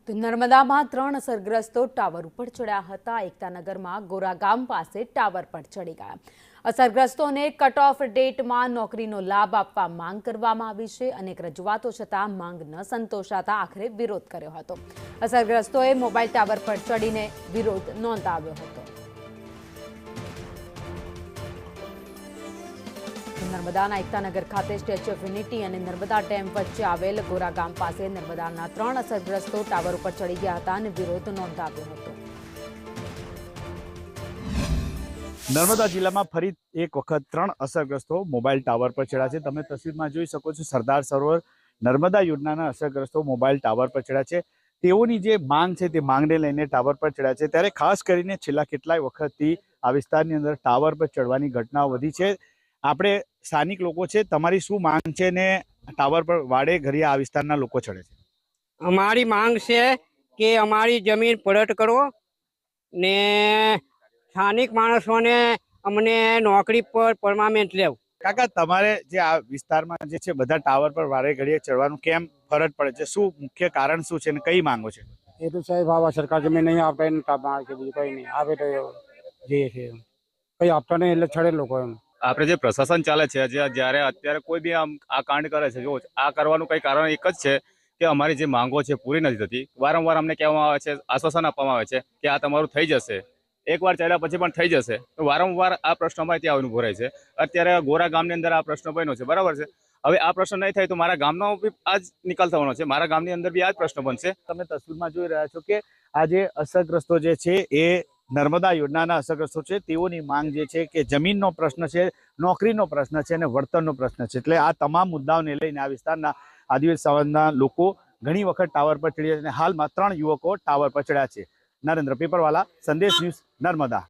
તો નર્મદામાં 3 અસરગ્રસ્તો ટાવર ઉપર ચડ્યા હતા। એકતાનગરમાં ગોરાગામ પાસે ટાવર પર ચડી ગયા। અસરગ્રસ્તોને કટ ઓફ ડેટમાં નોકરીનો લાભ આપવા માંગ કરવામાં આવી છે। અનેક રજૂઆતો છતાં માંગ ન સંતોષાતા આખરે વિરોધ કર્યો હતો। અસરગ્રસ્તોએ મોબાઈલ ટાવર પર ચડીને વિરોધ નોંધાવ્યો હતો। નર્મદાના એકતાનગર ખાતે સ્ટેચ્યુ ઓફ યુનિટી અને નર્મદા ડેમ વચ્ચે આવેલ ગોરાગામ પાસે નર્મદાના 3 અસરગ્રસ્તો ટાવર ઉપર ચડી ગયા હતા અને વિરોધ નોંધાવ્યો હતો। નર્મદા જિલ્લામાં ફરી એક વખત 3 અસરગ્રસ્તો મોબાઈલ ટાવર પર ચડ્યા છે। તમે તસવીરમાં જોઈ શકો છો, સરદાર સરોવર નર્મદા યોજનાના અસરગ્રસ્તો મોબાઈલ ટાવર પર ચડ્યા છે। તેઓની જે માંગ છે તે માંગને લઈને ટાવર પર ચડ્યા છે। ત્યારે ખાસ કરીને છેલ્લા કેટલાય વખતથી આ વિસ્તારની અંદર ટાવર પર ચડવાની ઘટનાઓ વધી છે। આપણે સ્થાનિક લોકો છે, તમારી શું માંગ છે ને ટાવર પર વાડે ઘડિયા આ વિસ્તારના લોકો ચડે છે? અમારી માંગ છે કે અમારી જમીન પરત કરો ને સ્થાનિક માણસોને અમને નોકરી પર પરમાનન્ટ લેવું। કાકા, તમારે જે આ વિસ્તારમાં જે છે બધા ટાવર પર વાડે ઘડિયે ચડવાનું કેમ ફરજ પડે છે? શું મુખ્ય કારણ શું છે અને કઈ માંગો છે? એ તો સાહેબ આવા સરકાર જમીન નહીં આપતા એને માર કે બીજું કઈ નહીં આવે તો જે છે કઈ આપતા નહીં એટલે છડે લોકો એમ। આપણે જે પ્રશાસન ચાલે છે, જ્યારે અત્યારે કોઈ બી આ કાંડ કરે છે, જો આ કરવાનું કઈ કારણ એક જ છે કે અમારી જે માંગો છે પૂરી નથી થતી। વારંવાર અમને કહેવામાં આવે છે, આશ્વાસન આપવામાં આવે છે કે આ તમારું થઈ જશે, એકવાર ચાલ્યા પછી પણ થઈ જશે। તો વારંવાર આ પ્રશ્ન અમારે ત્યાં અનુભવ રહે છે। અત્યારે ગોરા ગામની અંદર આ પ્રશ્ન બન્યો છે, બરાબર છે। હવે આ પ્રશ્ન નહીં થાય તો મારા ગામનો બી આ જ નિકાલ થવાનો છે, મારા ગામની અંદર બી આ જ પ્રશ્ન બનશે। તમે તસવીરમાં જોઈ રહ્યા છો કે આ જે અસરગ્રસ્તો જે છે એ નર્મદા યોજનાના અસરગ્રસ્તો છે। તેઓની માંગ જે છે કે જમીનનો પ્રશ્ન છે, નોકરીનો પ્રશ્ન છે અને વળતરનો પ્રશ્ન છે। એટલે આ તમામ મુદ્દાઓને લઈને આ વિસ્તારના આદિવાસી સમાજના લોકો ઘણી વખત ટાવર પર ચડ્યા છે અને હાલમાં 3 યુવકો ટાવર પર ચડ્યા છે। નરેન્દ્ર પેપરવાલા, સંદેશ ન્યૂઝ, નર્મદા।